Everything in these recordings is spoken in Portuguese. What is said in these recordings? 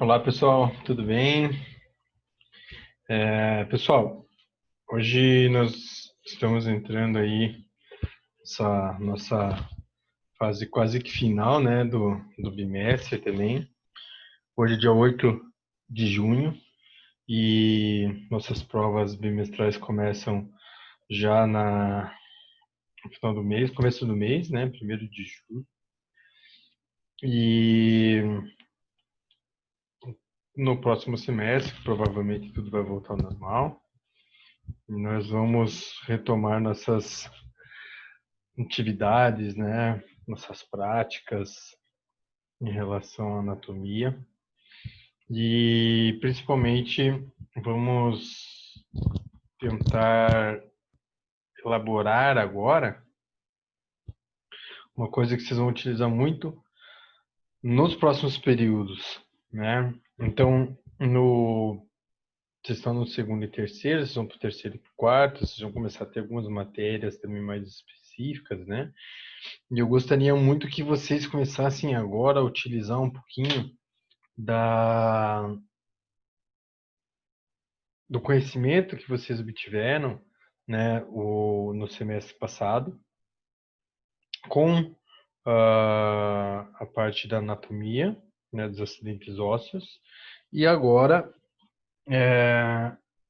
Olá, pessoal, tudo bem? Pessoal, hoje nós estamos entrando aí nessa nossa fase quase que final, né, do bimestre também. Hoje é dia 8 de junho e nossas provas bimestrais começam já no final do mês, começo do mês, né, 1º de julho. E no próximo semestre, provavelmente tudo vai voltar ao normal. E nós vamos retomar nossas atividades, né, nossas práticas em relação à anatomia e principalmente vamos tentar elaborar agora uma coisa que vocês vão utilizar muito nos próximos períodos, né? Então, vocês estão no segundo e terceiro, vocês vão para o terceiro e quarto, vocês vão começar a ter algumas matérias também mais específicas, né? E eu gostaria muito que vocês começassem agora a utilizar um pouquinho da, do conhecimento que vocês obtiveram, né, no semestre passado, com a parte da anatomia, né, dos acidentes ósseos, e agora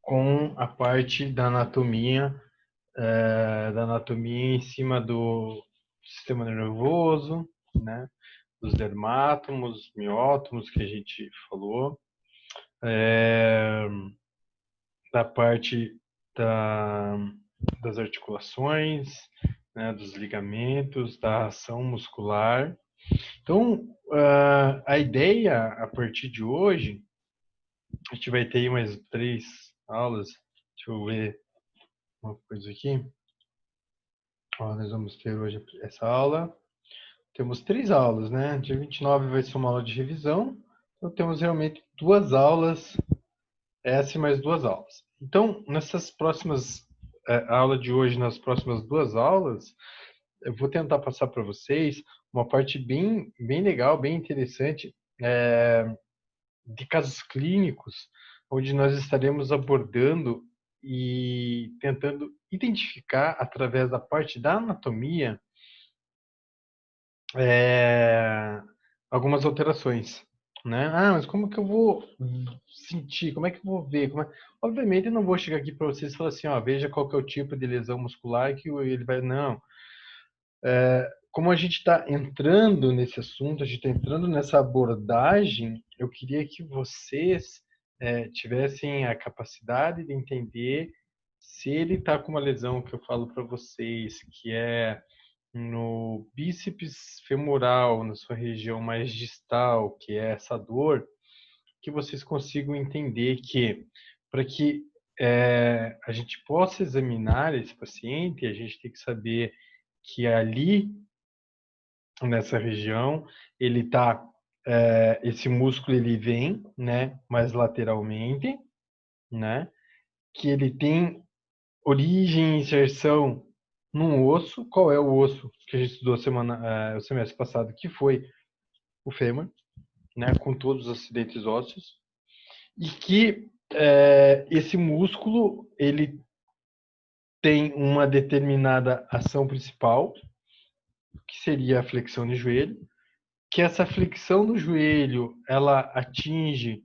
com a parte da anatomia em cima do sistema nervoso, né, dos dermátomos, miótomos que a gente falou, da parte da, das articulações, né, dos ligamentos, da ação muscular. Então, a ideia a partir de hoje, a gente vai ter aí mais 3 aulas. Deixa eu ver uma coisa aqui. Ó, nós vamos ter hoje essa aula. Temos 3 aulas, né? Dia 29 vai ser uma aula de revisão. Então, temos realmente 2 aulas, essa e mais 2 aulas. Então, nessas próximas aula de hoje, nas próximas 2 aulas, eu vou tentar passar para vocês uma parte bem legal, bem interessante, de casos clínicos, onde nós estaremos abordando e tentando identificar, através da parte da anatomia, algumas alterações, né? Ah, mas como que eu vou sentir? Como é que eu vou ver? Obviamente, eu não vou chegar aqui para vocês e falar assim, ó, veja qual que é o tipo de lesão muscular que ele vai... Não. Como a gente está entrando nesse assunto, a gente está entrando nessa abordagem, eu queria que vocês tivessem a capacidade de entender se ele está com uma lesão que eu falo para vocês, que é no bíceps femoral, na sua região mais distal, que é essa dor, que vocês consigam entender que, para que a gente possa examinar esse paciente, a gente tem que saber que ali nessa região, ele tá, esse músculo ele vem, né, mais lateralmente, né, que ele tem origem e inserção num osso. Qual é o osso que a gente estudou o semestre passado, que foi o fêmur, né, com todos os acidentes ósseos, e que esse músculo ele tem uma determinada ação principal, que seria a flexão de joelho, que essa flexão do joelho ela atinge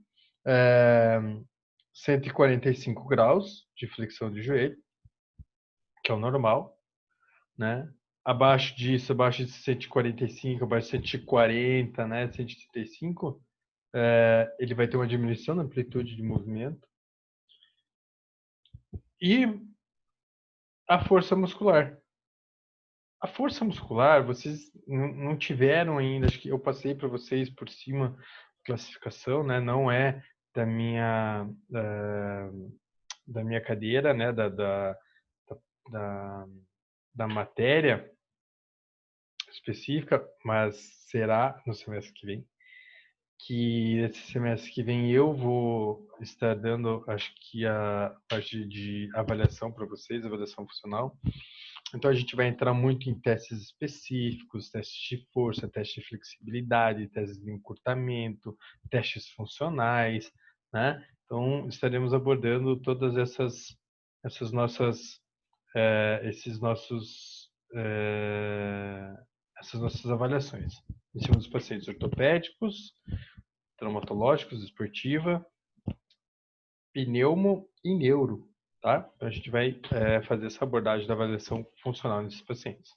145 graus de flexão de joelho, que é o normal, né? Abaixo disso, abaixo de 145, abaixo de 140, né, 135, ele vai ter uma diminuição na amplitude de movimento. E a força muscular. A força muscular, vocês não tiveram ainda, acho que eu passei para vocês por cima a classificação, né? Não é da minha, da minha cadeira, né? Da, da matéria específica, mas será no semestre que vem. Que esse semestre que vem eu vou estar dando, acho que a parte de avaliação para vocês, avaliação funcional, Então, a gente vai entrar muito em testes específicos, testes de força, testes de flexibilidade, testes de encurtamento, testes funcionais, né? Então, estaremos abordando todas essas nossas, esses nossos, essas nossas avaliações. Em cima dos pacientes ortopédicos, traumatológicos, esportiva, pneumo e neuro, tá? Então, a gente vai fazer essa abordagem da avaliação funcional nesses pacientes.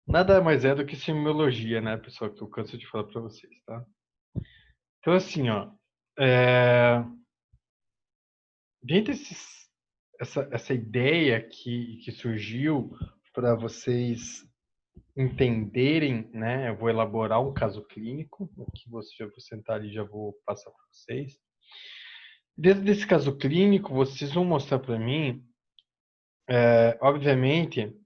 Nada mais é do que semiologia, né, pessoal, que eu canso de falar para vocês, tá? Então, assim, ó, dentro essa ideia que surgiu para vocês entenderem, né, eu vou elaborar um caso clínico, que você já vou sentar ali e já vou passar para vocês. Dentro desse caso clínico, vocês vão mostrar para mim, obviamente,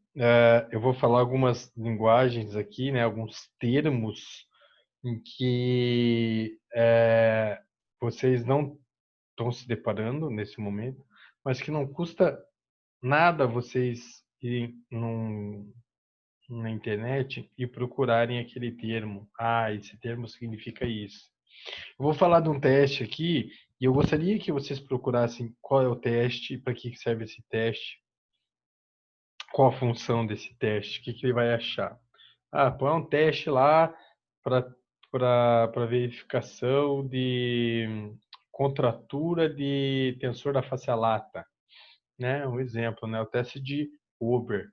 eu vou falar algumas linguagens aqui, né, alguns termos em que vocês não estão se deparando nesse momento, mas que não custa nada vocês irem na internet e procurarem aquele termo. Ah, esse termo significa isso. Eu vou falar de um teste aqui e eu gostaria que vocês procurassem qual é o teste, para que serve esse teste, qual a função desse teste, o que ele vai achar. Ah, põe um teste lá para verificação de contratura de tensor da face lata, né? Um exemplo, né? O teste de Ober.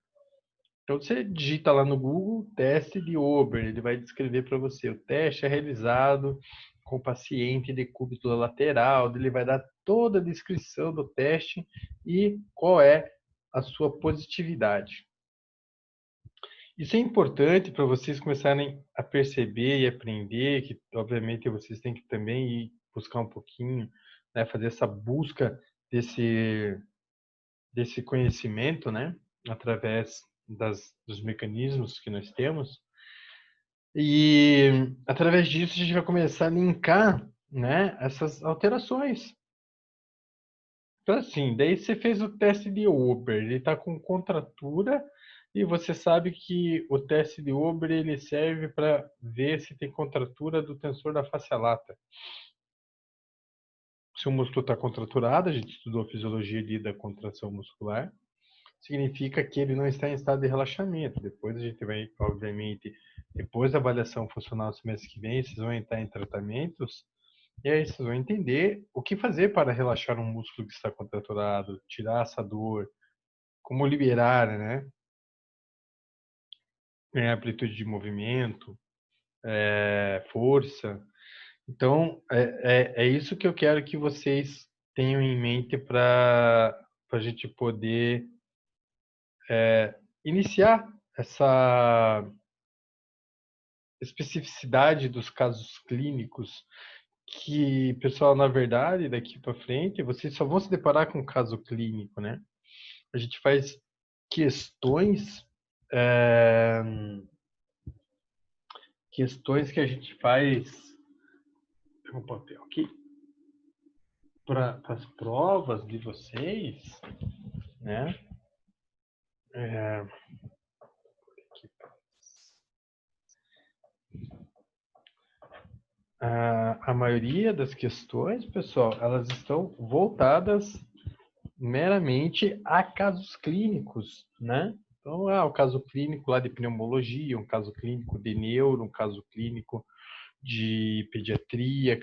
Então você digita lá no Google teste de Ober, ele vai descrever para você. O teste é realizado com o paciente de cúbito lateral, ele vai dar toda a descrição do teste e qual é a sua positividade. Isso é importante para vocês começarem a perceber e aprender, que obviamente vocês têm que também ir buscar um pouquinho, né, fazer essa busca desse conhecimento, né, através dos mecanismos que nós temos. E através disso a gente vai começar a linkar, né, essas alterações. Então, assim, daí você fez o teste de Ober, ele está com contratura e você sabe que o teste de Ober ele serve para ver se tem contratura do tensor da face lata. Se o músculo está contraturado, a gente estudou a fisiologia ali da contração muscular, significa que ele não está em estado de relaxamento. Depois a gente vai, obviamente, depois da avaliação funcional semestre que vem, vocês vão entrar em tratamentos e aí vocês vão entender o que fazer para relaxar um músculo que está contraturado, tirar essa dor, como liberar, né? Amplitude de movimento, força. Então, é isso que eu quero que vocês tenham em mente para a gente poder iniciar essa especificidade dos casos clínicos que, pessoal, na verdade, daqui para frente, vocês só vão se deparar com um caso clínico, né? A gente faz questões, é, questões que a gente faz, um papel aqui, para as provas de vocês, né? É, a maioria das questões, pessoal, elas estão voltadas meramente a casos clínicos, né? Então, o caso clínico lá de pneumologia, um caso clínico de neuro, um caso clínico de pediatria,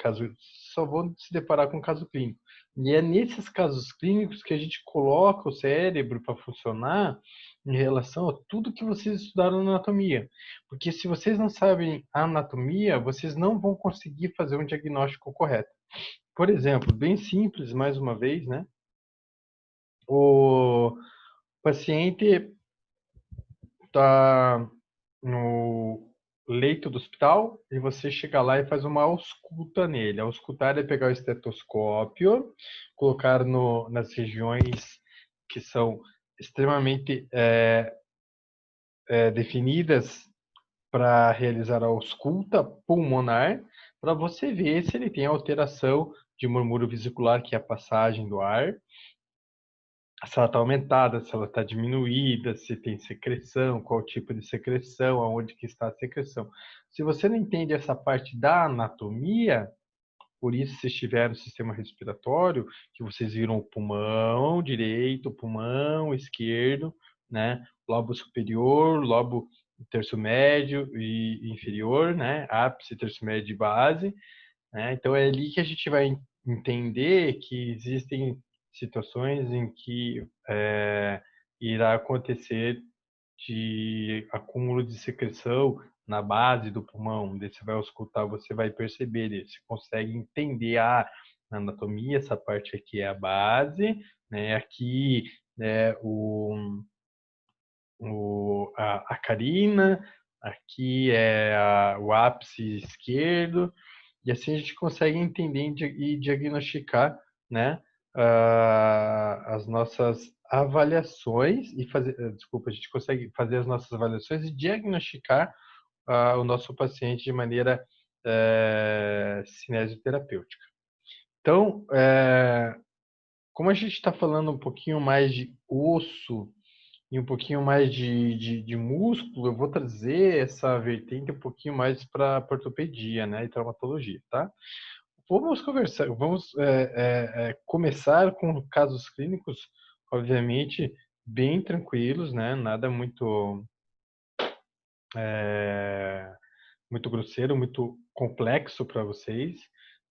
só vão se deparar com caso clínico. E é nesses casos clínicos que a gente coloca o cérebro para funcionar em relação a tudo que vocês estudaram na anatomia. Porque se vocês não sabem a anatomia, vocês não vão conseguir fazer um diagnóstico correto. Por exemplo, bem simples, mais uma vez, né? O paciente está no leito do hospital e você chega lá e faz uma ausculta nele. A auscultar é pegar o estetoscópio, colocar nas regiões que são extremamente definidas para realizar a ausculta pulmonar, para você ver se ele tem alteração de murmúrio vesicular, que é a passagem do ar, se ela está aumentada, se ela está diminuída, se tem secreção, qual tipo de secreção, aonde que está a secreção. Se você não entende essa parte da anatomia, por isso vocês tiveram o sistema respiratório, que vocês viram o pulmão direito, o pulmão esquerdo, né? Lobo superior, lobo terço médio e inferior, né? Ápice, terço médio e base, né? Então é ali que a gente vai entender que existem situações em que irá acontecer de acúmulo de secreção na base do pulmão. Daí você vai escutar, você vai perceber, você consegue entender na anatomia, essa parte aqui é a base, né? Aqui né, a carina, aqui é o ápice esquerdo, e assim a gente consegue entender e diagnosticar, né, as nossas avaliações e fazer, desculpa, a gente consegue fazer as nossas avaliações e diagnosticar o nosso paciente de maneira cinesioterapêutica. Então, como a gente está falando um pouquinho mais de osso e um pouquinho mais de músculo, eu vou trazer essa vertente um pouquinho mais para ortopedia, né, e traumatologia, tá? Vamos conversar, vamos começar com casos clínicos, obviamente, bem tranquilos, né? Nada muito grosseiro, muito complexo para vocês,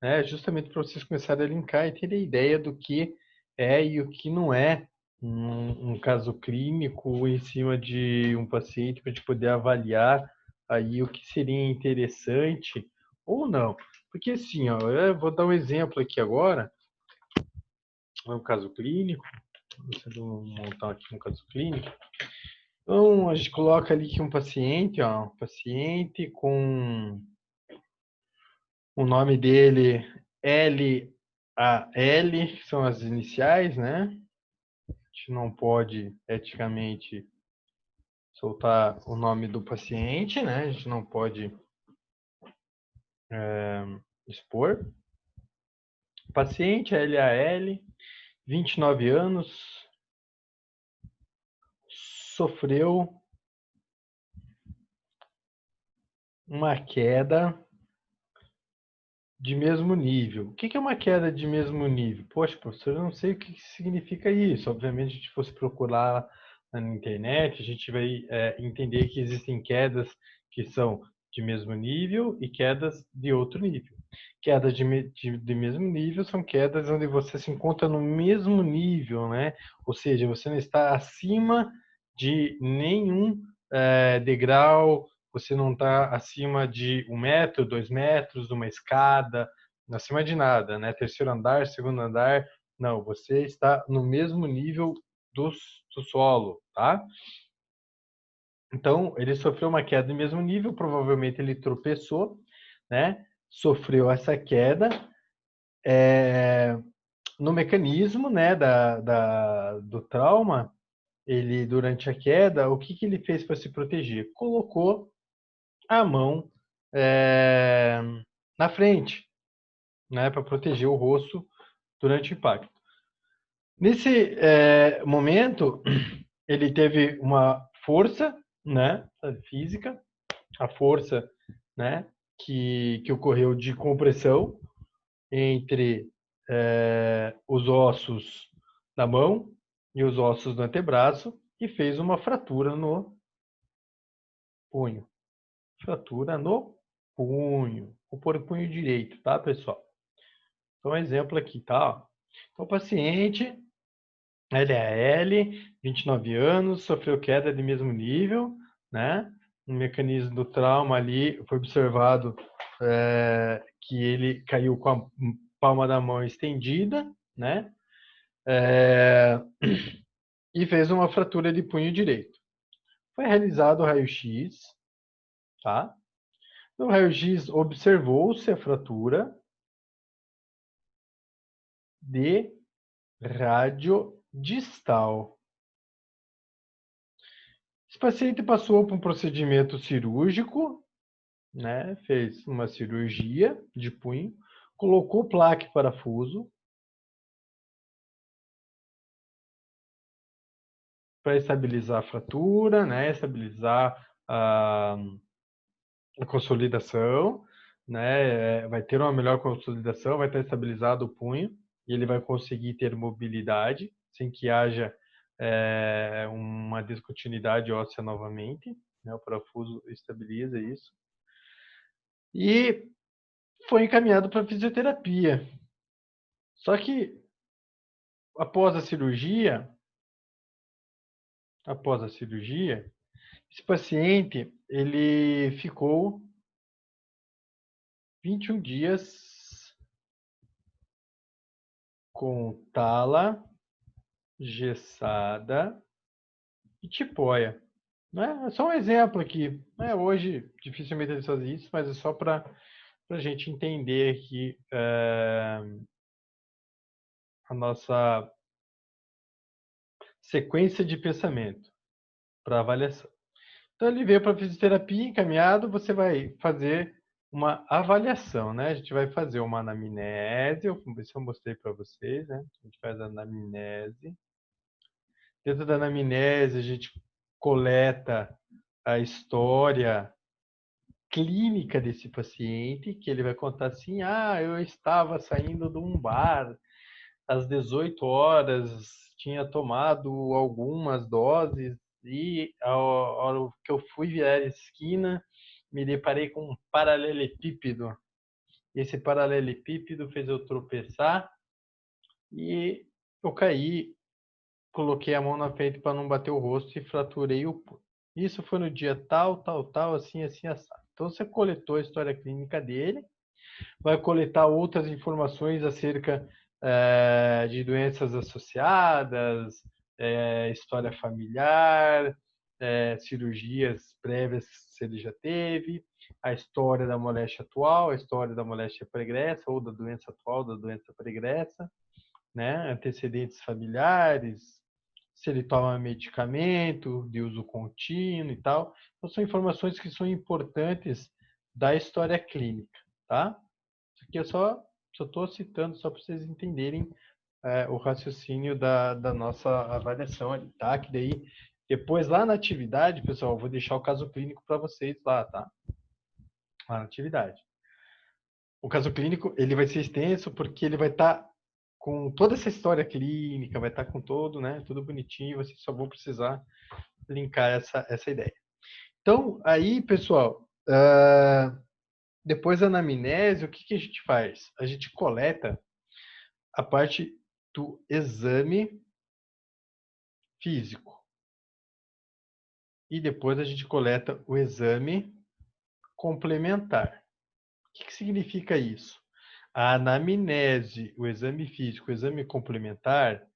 né? Justamente para vocês começarem a linkar e terem ideia do que é e o que não é um caso clínico em cima de um paciente para a gente poder avaliar aí o que seria interessante ou não. Porque assim, ó, eu vou dar um exemplo aqui agora, um caso clínico, vou montar aqui um caso clínico. Então, a gente coloca ali que um paciente, ó, um paciente com o nome dele LAL, que são as iniciais, né? A gente não pode eticamente soltar o nome do paciente, né? A gente não pode expor. Paciente LAL, 29 anos, sofreu uma queda de mesmo nível. O que é uma queda de mesmo nível? Poxa, professor, eu não sei o que significa isso. Obviamente, se a gente fosse procurar na internet, a gente vai entender que existem quedas que são de mesmo nível e quedas de outro nível. Quedas de mesmo nível são quedas onde você se encontra no mesmo nível, né? Ou seja, você não está acima de nenhum degrau, você não está acima de 1 metro, 2 metros, uma escada, acima de nada, né? Terceiro andar, segundo andar, não, você está no mesmo nível do solo, tá? Então, ele sofreu uma queda no mesmo nível, provavelmente ele tropeçou, né? Sofreu essa queda no mecanismo, né, do trauma. Ele, durante a queda, o que ele fez para se proteger? Colocou a mão é, na frente, né, para proteger o rosto durante o impacto. Nesse momento, ele teve uma força, né, física, a força, né, que ocorreu de compressão entre os ossos da mão e os ossos do antebraço e fez uma fratura no punho. Fratura no punho. Vou pôr o punho direito, tá, pessoal? Então, um exemplo aqui, tá? Então, o paciente, LAL, 29 anos, sofreu queda de mesmo nível, né? Um mecanismo do trauma ali foi observado que ele caiu com a palma da mão estendida, né? E fez uma fratura de punho direito. Foi realizado o raio-x, tá? No raio-x observou-se a fratura de rádio distal. Esse paciente passou por um procedimento cirúrgico, né? Fez uma cirurgia de punho, colocou placa e parafuso, para estabilizar a fratura, né? Estabilizar a consolidação, né? Vai ter uma melhor consolidação, vai estar estabilizado o punho e ele vai conseguir ter mobilidade sem que haja uma descontinuidade óssea novamente, né? O parafuso estabiliza isso. E foi encaminhado para fisioterapia. Só que após a cirurgia, esse paciente ele ficou 21 dias com tala, gessada e tipóia. Né? É só um exemplo aqui. Né? Hoje, dificilmente eles fazem isso, mas é só para a gente entender aqui a nossa sequência de pensamento para avaliação. Então, ele veio para a fisioterapia, encaminhado, você vai fazer uma avaliação, né? A gente vai fazer uma anamnese, vamos ver se eu mostrei para vocês, né? A gente faz a anamnese. Dentro da anamnese, a gente coleta a história clínica desse paciente, que ele vai contar assim: eu estava saindo de um bar às 18 horas, tinha tomado algumas doses e ao que eu fui virar a esquina, me deparei com um paralelepípedo. Esse paralelepípedo fez eu tropeçar e eu caí, coloquei a mão na frente para não bater o rosto e fraturei o punho. Isso foi no dia tal, tal, tal, assim, assim, assado. Então você coletou a história clínica dele, vai coletar outras informações acerca de doenças associadas, história familiar, cirurgias prévias se ele já teve, a história da moléstia atual, a história da moléstia pregressa ou da doença atual, da doença pregressa, né? Antecedentes familiares, se ele toma medicamento de uso contínuo e tal. Então, são informações que são importantes da história clínica, tá? Isso aqui eu só estou citando só para vocês entenderem o raciocínio da nossa avaliação ali, tá? Que daí, depois lá na atividade, pessoal, eu vou deixar o caso clínico para vocês lá, tá? Lá na atividade. O caso clínico, ele vai ser extenso porque ele vai estar com toda essa história clínica, vai estar com todo, né? Tudo bonitinho, vocês só vão precisar linkar essa ideia. Então, aí, pessoal, depois da anamnese, o que a gente faz? A gente coleta a parte do exame físico. E depois a gente coleta o exame complementar. O que significa isso? A anamnese, o exame físico, o exame complementar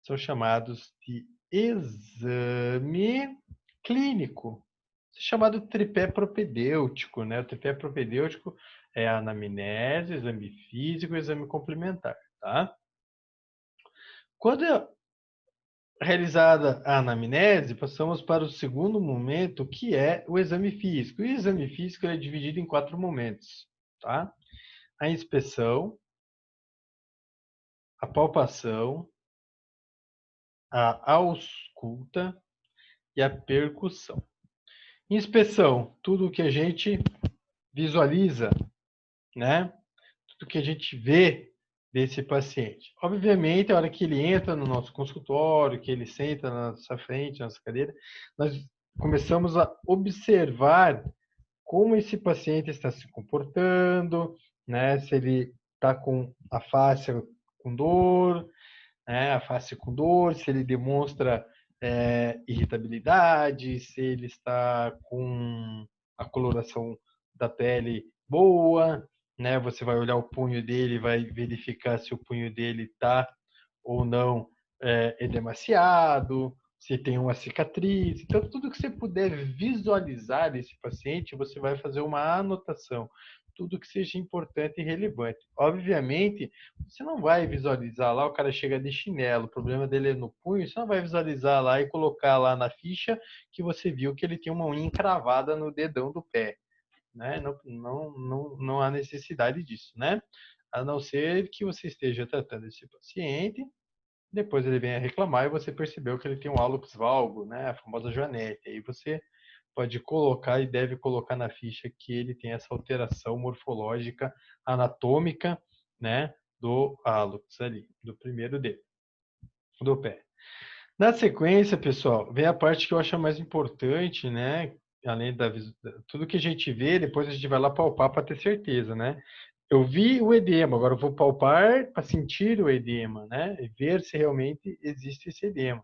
são chamados de exame clínico. Isso é chamado tripé propedêutico, né? O tripé propedêutico é a anamnese, exame físico e exame complementar, tá? Quando realizada a anamnese, passamos para o segundo momento, que é o exame físico. E o exame físico é dividido em 4 momentos, tá? A inspeção, a palpação, a ausculta e a percussão. Inspeção, tudo que a gente visualiza, né? Tudo que a gente vê desse paciente. Obviamente, a hora que ele entra no nosso consultório, que ele senta na nossa frente, na nossa cadeira, nós começamos a observar como esse paciente está se comportando, né? Se ele está com a face com dor, né? A face com dor, se ele demonstra irritabilidade, se ele está com a coloração da pele boa, né? Você vai olhar o punho dele, vai verificar se o punho dele está ou não edemaciado, se tem uma cicatriz. Então, tudo que você puder visualizar desse paciente, você vai fazer uma anotação. Tudo que seja importante e relevante. Obviamente, você não vai visualizar lá, o cara chega de chinelo, o problema dele é no punho, você não vai visualizar lá e colocar lá na ficha que você viu que ele tem uma unha encravada no dedão do pé. Né? Não há necessidade disso, né? A não ser que você esteja tratando esse paciente Depois ele vem a reclamar e você percebeu que ele tem um hálux valgo, né? A famosa joanete. Aí você pode colocar e deve colocar na ficha que ele tem essa alteração morfológica anatômica, né? Do hálux ali, do primeiro dedo, do pé. Na sequência, pessoal, vem a parte que eu acho a mais importante, né? Além da tudo que a gente vê, depois a gente vai lá palpar para ter certeza, né? Eu vi o edema, agora eu vou palpar para sentir o edema, né? E ver se realmente existe esse edema.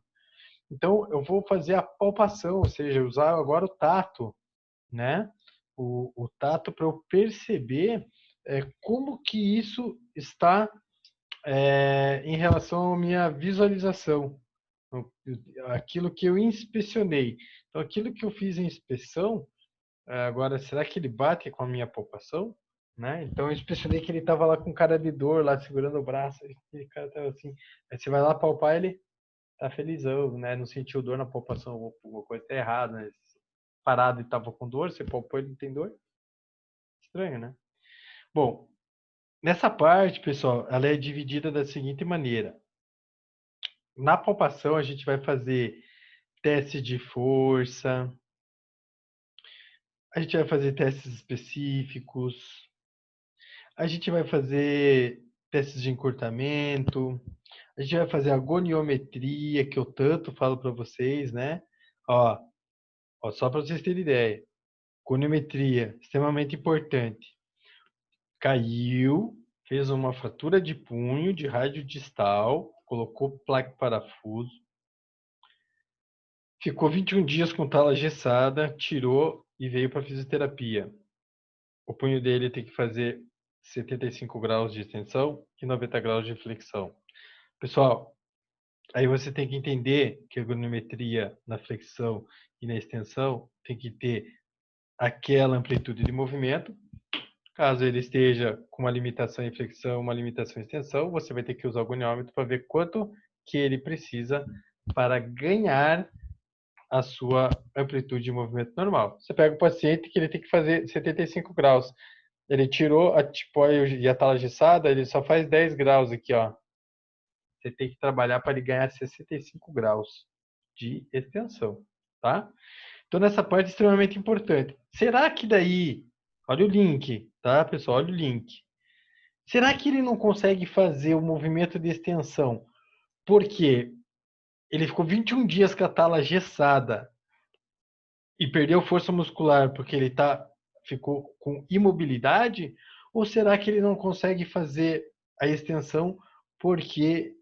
Então, eu vou fazer a palpação, ou seja, usar agora o tato, né? O tato para eu perceber como que isso está em relação à minha visualização, aquilo que eu inspecionei. Então, aquilo que eu fiz em inspeção, agora, será que ele bate com a minha palpação? Né? Então, eu inspecionei que ele estava lá com cara de dor, lá segurando o braço, aquele cara estava assim. Aí você vai lá palpar, ele tá felizão, né? Não sentiu dor na palpação, alguma coisa tá errada, né? Parado e tava com dor, você palpou, ele não tem dor? Estranho, né? Bom, nessa parte, pessoal, ela é dividida da seguinte maneira. Na palpação, a gente vai fazer teste de força, a gente vai fazer testes específicos, a gente vai fazer testes de encurtamento, a gente vai fazer a goniometria, que eu tanto falo para vocês, né? Ó, só para vocês terem ideia. Goniometria, extremamente importante. Caiu, fez uma fratura de punho de rádio distal, colocou placa de parafuso, ficou 21 dias com tala engessada, tirou e veio para fisioterapia. O punho dele tem que fazer 75 graus de extensão e 90 graus de flexão. Pessoal, aí você tem que entender que a goniometria na flexão e na extensão tem que ter aquela amplitude de movimento. Caso ele esteja com uma limitação em flexão, uma limitação em extensão, você vai ter que usar o goniômetro para ver quanto que ele precisa para ganhar a sua amplitude de movimento normal. Você pega o paciente que ele tem que fazer 75 graus. Ele tirou a tipóia e a tala engessada, ele só faz 10 graus aqui, ó. Você tem que trabalhar para ele ganhar 65 graus de extensão, tá? Então, nessa parte é extremamente importante. Será que daí, olha o link, tá, pessoal? Olha o link. Será que ele não consegue fazer o movimento de extensão? Porque ele ficou 21 dias com a tala engessada e perdeu força muscular porque ele ficou com imobilidade? Ou será que ele não consegue fazer a extensão porque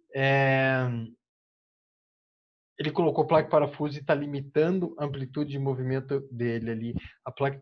ele colocou placa de parafuso e está limitando a amplitude de movimento dele ali? A placa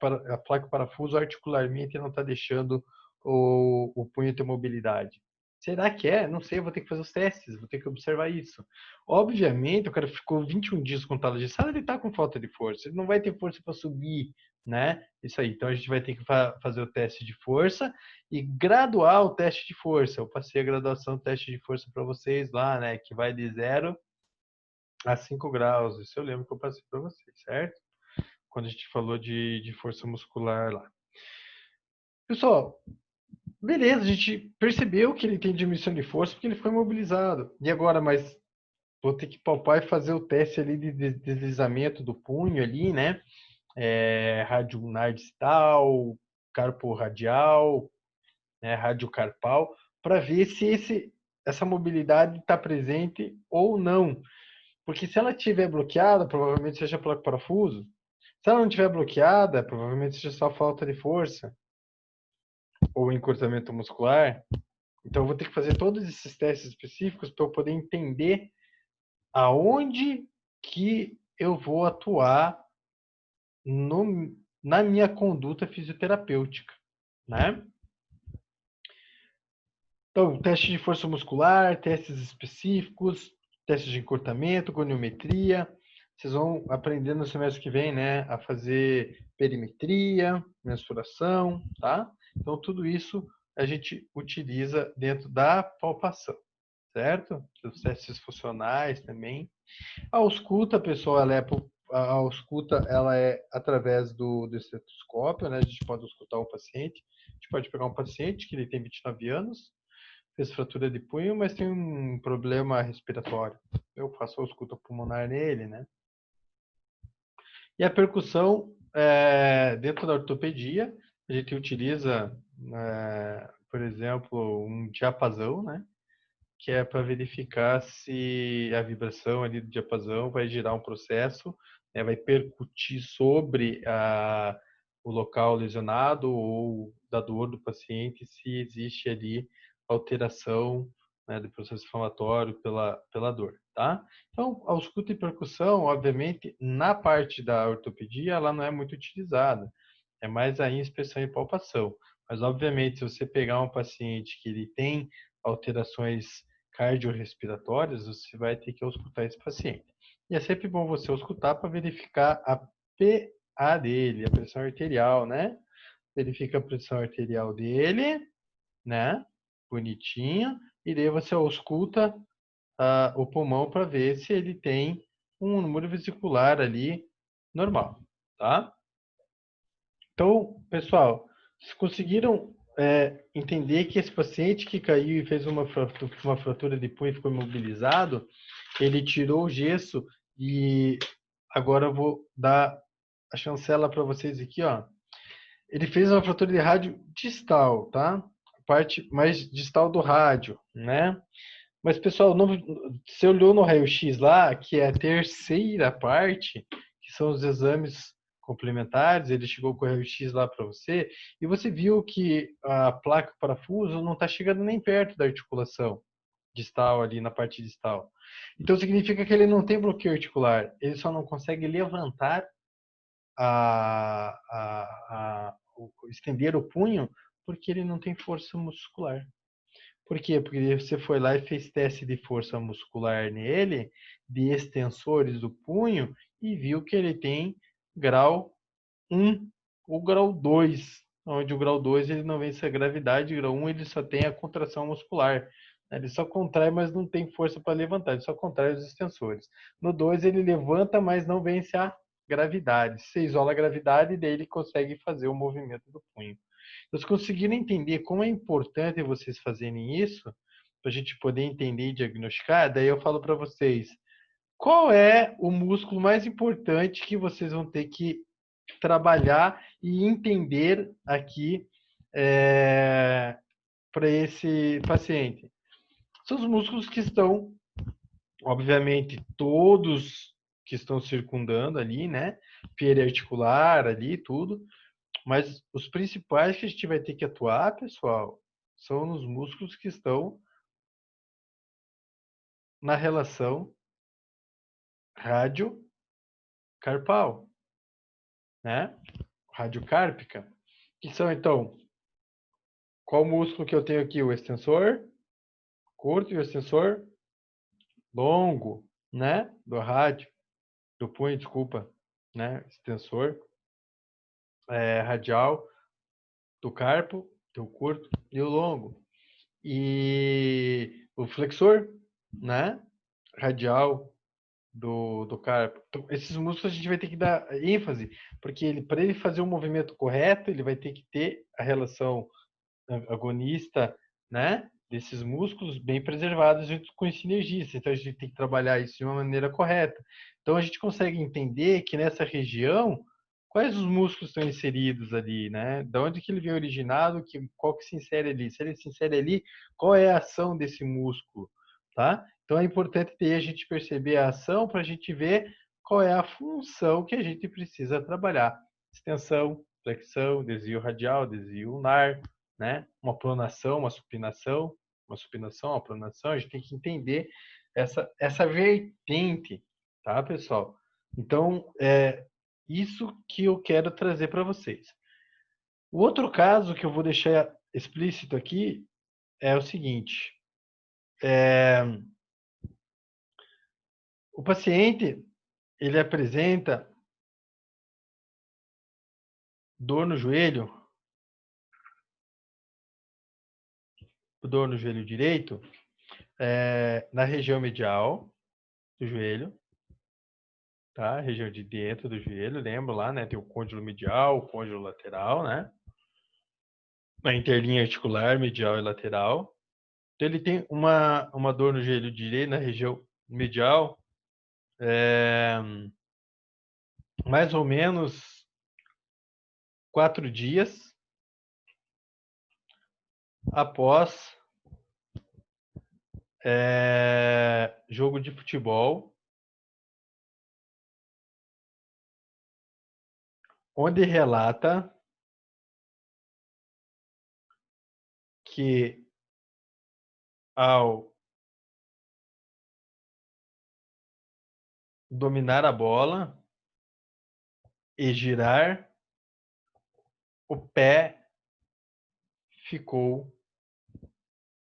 de parafuso articularmente não está deixando o punho ter mobilidade. Será que é? Não sei, eu vou ter que fazer os testes, vou ter que observar isso. Obviamente, o cara ficou 21 dias com tala engessada, ele está com falta de força, ele não vai ter força para subir, né? Isso aí. Então a gente vai ter que fazer o teste de força e graduar o teste de força. Eu passei a graduação do teste de força para vocês lá, né? Que vai de 0 a 5 graus. Isso eu lembro que eu passei para vocês, certo? Quando a gente falou de força muscular lá. Pessoal, beleza, a gente percebeu que ele tem diminuição de força porque ele foi imobilizado. E agora, mas vou ter que palpar e fazer o teste ali de deslizamento do punho ali, né? Radioulnar distal, carpo radial, né? Radiocarpal, para ver se essa mobilidade está presente ou não. Porque se ela estiver bloqueada, provavelmente seja placa parafuso. Se ela não estiver bloqueada, provavelmente seja só falta de força ou encurtamento muscular. Então, eu vou ter que fazer todos esses testes específicos para eu poder entender aonde que eu vou atuar na minha conduta fisioterapêutica, né? Então, teste de força muscular, testes específicos, testes de encurtamento, goniometria. Vocês vão aprender no semestre que vem, né, a fazer perimetria, mensuração, tá? Então, tudo isso a gente utiliza dentro da palpação, certo? Os testes funcionais também. A ausculta, pessoal, a ausculta, ela é através do estetoscópio, né? A gente pode auscultar um paciente. A gente pode pegar um paciente que ele tem 29 anos, fez fratura de punho, mas tem um problema respiratório. Eu faço a ausculta pulmonar nele, né? E a percussão, dentro da ortopedia, a gente utiliza, por exemplo, um diapasão, né? Que é para verificar se a vibração ali do diapasão vai gerar um processo, né? Vai percutir sobre o local lesionado ou da dor do paciente, se existe ali alteração, né, do processo inflamatório pela dor, tá? Então, a ausculta e percussão, obviamente, na parte da ortopedia, ela não é muito utilizada. É mais a inspeção e palpação. Mas, obviamente, se você pegar um paciente que ele tem alterações cardiorrespiratórias, você vai ter que auscultar esse paciente. E é sempre bom você auscultar para verificar a PA dele, a pressão arterial, né? Verifica a pressão arterial dele, né? Bonitinho. E daí você ausculta o pulmão para ver se ele tem um número vesicular ali normal, tá? Então, pessoal, vocês conseguiram entender que esse paciente que caiu e fez uma fratura de punho e ficou imobilizado, ele tirou o gesso e agora eu vou dar a chancela para vocês aqui, ó. Ele fez uma fratura de rádio distal, tá? A parte mais distal do rádio, né? Mas, pessoal, você olhou no raio-x lá, que é a terceira parte, que são os exames complementares, ele chegou com o raio-x lá para você, e você viu que a placa parafuso não está chegando nem perto da articulação distal ali, na parte distal. Então, significa que ele não tem bloqueio articular, ele só não consegue levantar estender o punho porque ele não tem força muscular. Por quê? Porque você foi lá e fez teste de força muscular nele, de extensores do punho, e viu que ele tem grau 1 ou grau 2, onde o grau 2 ele não vence a gravidade, o grau 1 ele só tem a contração muscular. Ele só contrai, mas não tem força para levantar, ele só contrai os extensores. No 2 ele levanta, mas não vence a gravidade. Você isola a gravidade e daí ele consegue fazer o movimento do punho. Vocês conseguiram entender como é importante vocês fazerem isso, para a gente poder entender e diagnosticar? Daí eu falo para vocês, qual é o músculo mais importante que vocês vão ter que trabalhar e entender aqui para esse paciente? São os músculos que estão, obviamente, todos que estão circundando ali, né? Periarticular ali, tudo. Mas os principais que a gente vai ter que atuar, pessoal, são nos músculos que estão na relação radiocarpal, né? Radiocárpica. Que são, então, qual músculo que eu tenho aqui? O extensor curto e o extensor longo, né? Do rádio, do punho, desculpa, né? Extensor radial do carpo, do curto e o longo. E o flexor, né? Radial do carpo. Então, esses músculos a gente vai ter que dar ênfase, porque para ele fazer o movimento correto, ele vai ter que ter a relação agonista, né? Desses músculos bem preservados junto com esse sinergista. Então a gente tem que trabalhar isso de uma maneira correta. Então a gente consegue entender que nessa região quais os músculos estão inseridos ali, né? Da onde que ele vem originado, qual que se insere ali? Se ele se insere ali, qual é a ação desse músculo, tá? Então é importante ter a gente perceber a ação para a gente ver qual é a função que a gente precisa trabalhar. Extensão, flexão, desvio radial, desvio ulnar, né? Uma pronação, uma supinação, uma pronação, a gente tem que entender essa vertente, tá, pessoal? Então, isso que eu quero trazer para vocês. O outro caso que eu vou deixar explícito aqui é o seguinte: o paciente ele apresenta dor no joelho, direito, na região medial do joelho, tá? Região de dentro do joelho, lembra lá, né? Tem o côndilo medial, o côndilo lateral, né? A interlinha articular medial e lateral. Então, ele tem uma dor no joelho direito, na região medial, mais ou menos 4 dias após jogo de futebol, onde relata que ao dominar a bola e girar, o pé ficou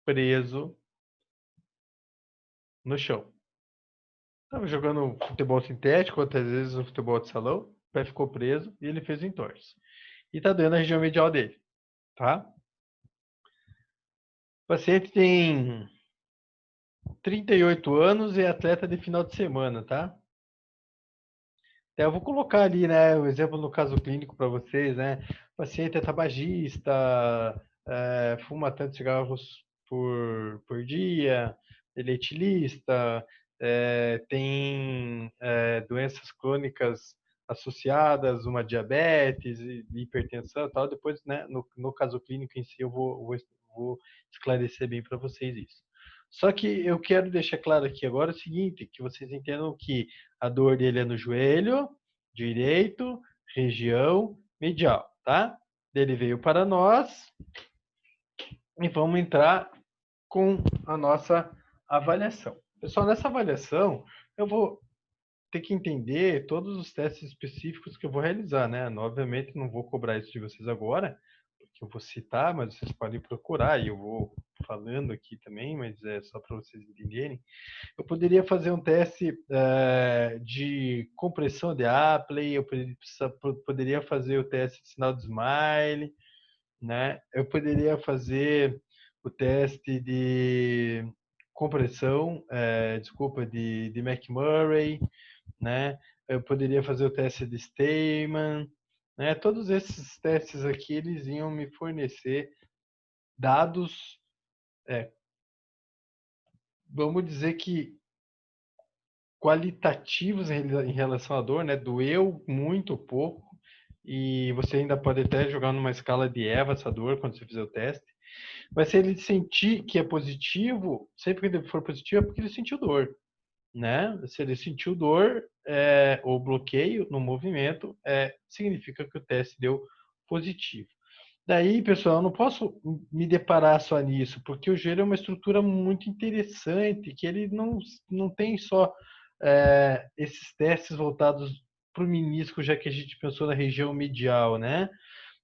preso no chão. Estava jogando futebol sintético, outras vezes no futebol de salão, o pé ficou preso e ele fez o entorse. E tá doendo a região medial dele, tá? O paciente tem 38 anos e é atleta de final de semana, tá? Então, eu vou colocar ali, né, o exemplo no caso clínico para vocês, né? O paciente é tabagista, fuma tantos cigarros por dia, ele é etilista, tem doenças crônicas associadas, uma diabetes, hipertensão e tal. Depois, né, no caso clínico em si, eu vou esclarecer bem para vocês isso. Só que eu quero deixar claro aqui agora o seguinte, que vocês entendam que a dor dele é no joelho direito, região medial, tá? Ele veio para nós e vamos entrar com a nossa avaliação. Pessoal, nessa avaliação, eu vou ter que entender todos os testes específicos que eu vou realizar, né? Obviamente, não vou cobrar isso de vocês agora, porque eu vou citar, mas vocês podem procurar e eu vou falando aqui também, mas é só para vocês entenderem. Eu poderia fazer um teste de compressão de Apley, eu poderia fazer o teste de sinal de Smile, né? Eu poderia fazer o teste de compressão, de McMurray, né? Eu poderia fazer o teste de Stayman, né? Todos esses testes aqui, eles iam me fornecer dados, vamos dizer que qualitativos em relação à dor, né? Doeu muito pouco e você ainda pode até jogar numa escala de EVA essa dor quando você fizer o teste. Mas se ele sentir que é positivo, sempre que ele for positivo é porque ele sentiu dor, né? Se ele sentiu dor ou bloqueio no movimento, significa que o teste deu positivo. Daí, pessoal, eu não posso me deparar só nisso, porque o joelho é uma estrutura muito interessante, que ele não tem só esses testes voltados para o menisco, já que a gente pensou na região medial, né?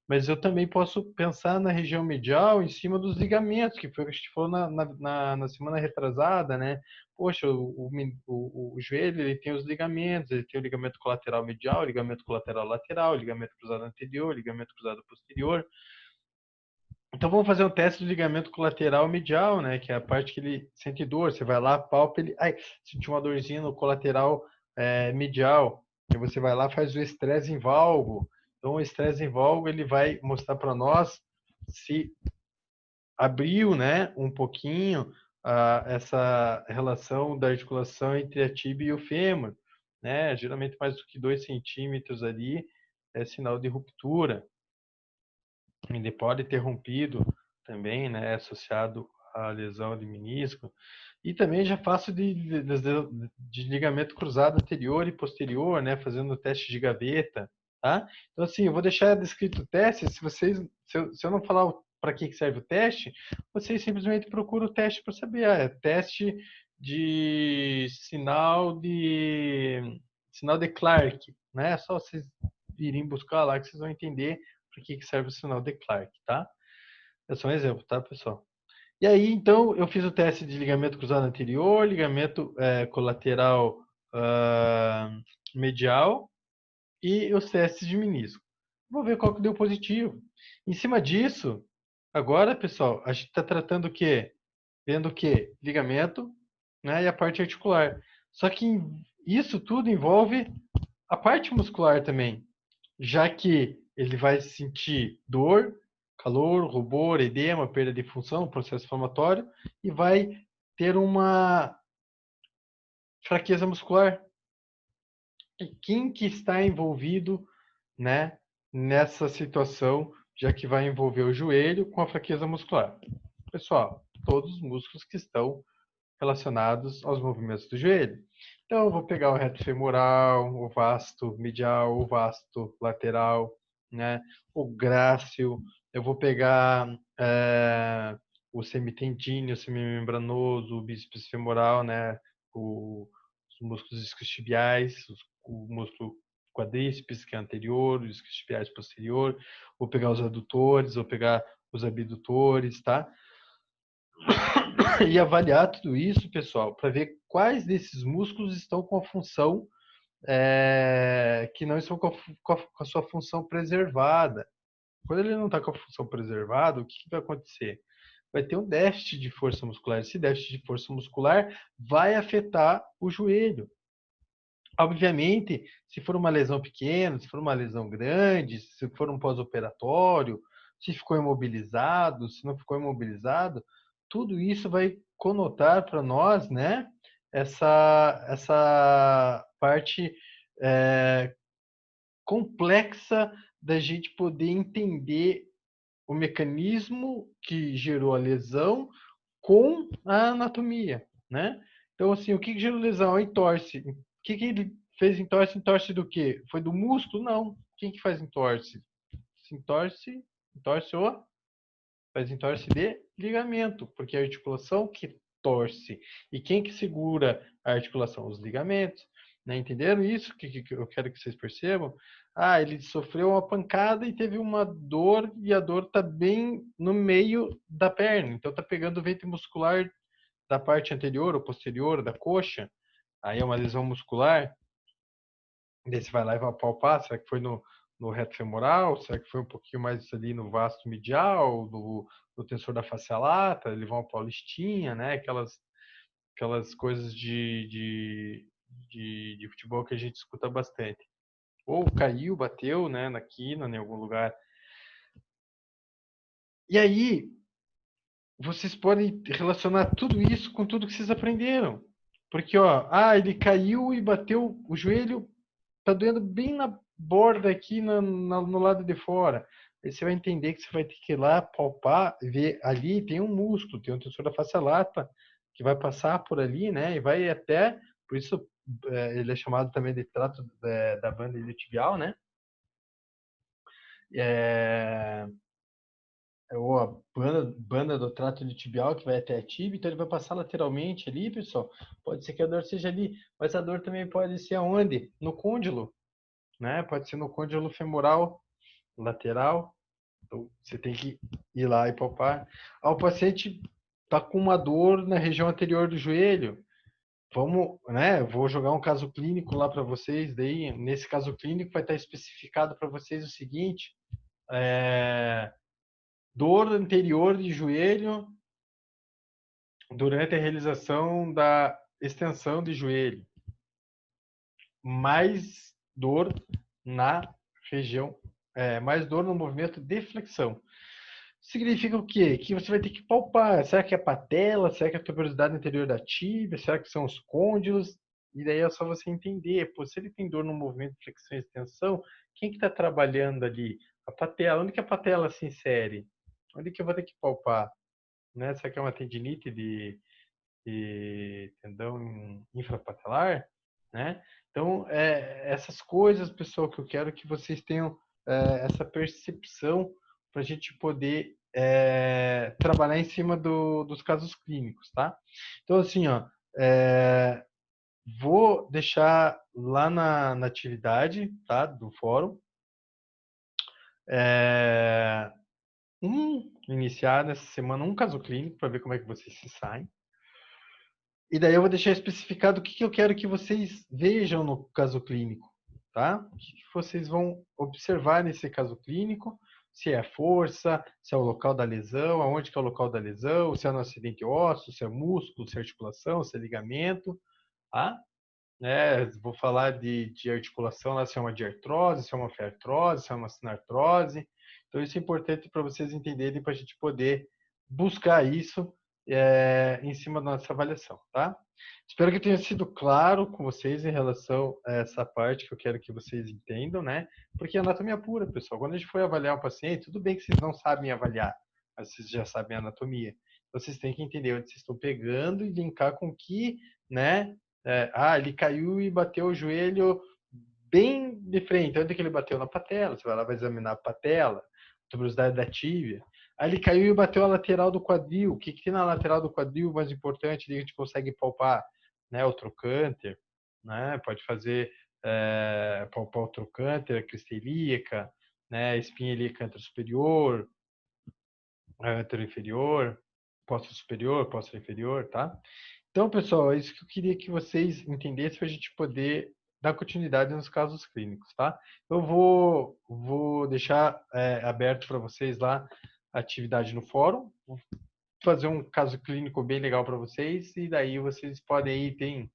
Mas eu também posso pensar na região medial em cima dos ligamentos, que foi o que a gente falou na semana retrasada, né? Poxa, o joelho ele tem os ligamentos, ele tem o ligamento colateral medial, ligamento colateral lateral, ligamento cruzado anterior, ligamento cruzado posterior. Então vamos fazer um teste do ligamento colateral medial, né? Que é a parte que ele sente dor. Você vai lá, palpa ele. Ai, sentiu uma dorzinha no colateral medial. E você vai lá, faz o estresse em valgo. Então o estresse em valgo ele vai mostrar para nós se abriu, né, um pouquinho essa relação da articulação entre a tíbia e o fêmur, né? Geralmente mais do que 2 centímetros ali é sinal de ruptura. Ele pode ter rompido também, né, associado à lesão de menisco. E também já faço de ligamento cruzado anterior e posterior, né, fazendo o teste de gaveta, tá? Então, assim, eu vou deixar descrito o teste, se eu não falar para que serve o teste, vocês simplesmente procuram o teste para saber, é teste de sinal de Clark, né? É só vocês irem buscar lá que vocês vão entender para que serve o sinal de Clark, tá? É só um exemplo, tá, pessoal? E aí, então, eu fiz o teste de ligamento cruzado anterior, ligamento colateral medial e os testes de menisco. Vou ver qual que deu positivo. Em cima disso, agora, pessoal, a gente está tratando o quê? Vendo o quê? Ligamento, né, e a parte articular. Só que isso tudo envolve a parte muscular também, já que ele vai sentir dor, calor, rubor, edema, perda de função, processo inflamatório, e vai ter uma fraqueza muscular. E quem que está envolvido, né, nessa situação, já que vai envolver o joelho com a fraqueza muscular? Pessoal, todos os músculos que estão relacionados aos movimentos do joelho. Então, eu vou pegar o reto femoral, o vasto medial, o vasto lateral, né? O grácil. Eu vou pegar o semitendíneo, o semimembranoso, o bíceps femoral, né? Os músculos isquiotibiais, o músculo quadríceps, que é anterior, os isquiotibiais posterior. Vou pegar os adutores, vou pegar os abdutores, tá? E avaliar tudo isso, pessoal, para ver quais desses músculos estão com a função que não estão com a sua função preservada. Quando ele não está com a função preservada, o que vai acontecer? Vai ter um déficit de força muscular. Esse déficit de força muscular vai afetar o joelho. Obviamente, se for uma lesão pequena, se for uma lesão grande, se for um pós-operatório, se ficou imobilizado, se não ficou imobilizado, tudo isso vai conotar para nós, né, essa parte complexa da gente poder entender o mecanismo que gerou a lesão com a anatomia, né? Então, assim, o que gerou lesão? A entorse. O que ele fez entorse? Entorse do quê? Foi do músculo? Não. Quem que faz entorse? Se entorse faz entorse de ligamento, porque é a articulação que torce. E quem que segura a articulação? Os ligamentos. Né? Entenderam isso? Que eu quero que vocês percebam. Ah, ele sofreu uma pancada e teve uma dor, e a dor está bem no meio da perna. Então está pegando o veio muscular da parte anterior ou posterior da coxa. Aí é uma lesão muscular. Daí você vai lá e vai palpar. Será que foi no reto femoral? Será que foi um pouquinho mais ali no vasto medial, no tensor da face lata? Ele vai uma paulistinha, né? Aquelas coisas de futebol que a gente escuta bastante. Ou caiu, bateu, né, na quina, em algum lugar. E aí, vocês podem relacionar tudo isso com tudo que vocês aprenderam. Porque, ó, ele caiu e bateu o joelho, tá doendo bem na borda aqui no lado de fora. Aí você vai entender que você vai ter que ir lá palpar, ver ali tem um músculo, tem um tensor da face lata que vai passar por ali, né? E vai até, por isso ele é chamado também de trato da banda iliotibial, né? É, ou a banda do trato iliotibial que vai até a tibia, então ele vai passar lateralmente ali, pessoal. Pode ser que a dor seja ali, mas a dor também pode ser aonde? No côndilo, né? Pode ser no côndilo femoral lateral. Então, você tem que ir lá e palpar. O paciente está com uma dor na região anterior do joelho. Vamos, né? Eu vou jogar um caso clínico lá para vocês. Daí, nesse caso clínico, vai estar especificado para vocês o seguinte: dor anterior de joelho durante a realização da extensão de joelho, mais dor na região, mais dor no movimento de flexão. Significa o quê? Que você vai ter que palpar. Será que é a patela? Será que é a tuberosidade anterior da tíbia? Será que são os côndilos? E daí é só você entender. Pô, se ele tem dor no movimento de flexão e extensão, quem que está trabalhando ali? A patela. Onde que a patela se insere? Onde que eu vou ter que palpar? Né? Será que é uma tendinite de tendão infrapatelar? Né? Então, essas coisas, pessoal, que eu quero que vocês tenham essa percepção para a gente poder trabalhar em cima dos casos clínicos, tá? Então, assim, ó, vou deixar lá na atividade, tá, do fórum, iniciar nessa semana um caso clínico para ver como é que vocês se saem. E daí eu vou deixar especificado o que eu quero que vocês vejam no caso clínico, tá? O que vocês vão observar nesse caso clínico, se é a força, se é o local da lesão, aonde que é o local da lesão, se é no acidente ósseo, se é músculo, se é articulação, se é ligamento, tá? Vou falar de articulação, lá se é uma diartrose, se é uma fiartrose, se é uma sinartrose, Então, isso é importante para vocês entenderem, para a gente poder buscar isso em cima da nossa avaliação, tá? Espero que tenha sido claro com vocês em relação a essa parte que eu quero que vocês entendam, né? Porque é anatomia pura, pessoal. Quando a gente for avaliar um paciente, tudo bem que vocês não sabem avaliar, mas vocês já sabem a anatomia. Vocês têm que entender onde vocês estão pegando e linkar com que, né? Ele caiu e bateu o joelho bem de frente. Onde que ele bateu? Na patela. Você vai lá, vai examinar a patela, tuberosidade da tíbia. Aí ele caiu e bateu a lateral do quadril. O que, que tem na lateral do quadril mais importante? A gente consegue palpar, né? O trocânter, né? Pode fazer palpar o trocânter, a crista ilíaca, né? A espinha ilíaca anterosuperior, anteroinferior, superior, posterior inferior, tá? Então, pessoal, é isso que eu queria que vocês entendessem para a gente poder dar continuidade nos casos clínicos, tá? Eu vou deixar aberto para vocês lá a atividade no fórum, vou fazer um caso clínico bem legal para vocês e daí vocês podem ir, tem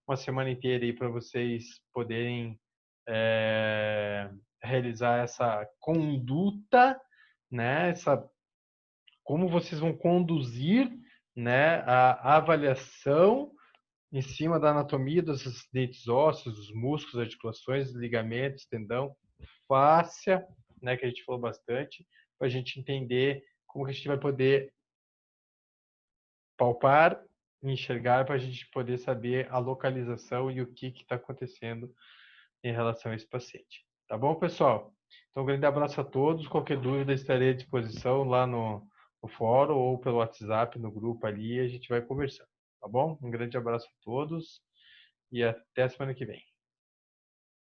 uma semana inteira aí para vocês poderem realizar essa conduta, né? Como vocês vão conduzir, né, a avaliação em cima da anatomia dos acidentes ósseos, dos músculos, articulações, ligamentos, tendão, fáscia, né, que a gente falou bastante, para a gente entender como que a gente vai poder palpar e enxergar para a gente poder saber a localização e o que está acontecendo em relação a esse paciente. Tá bom, pessoal? Então, um grande abraço a todos. Qualquer dúvida, estarei à disposição lá no fórum ou pelo WhatsApp, no grupo ali, e a gente vai conversando. Tá bom? Um grande abraço a todos e até a semana que vem.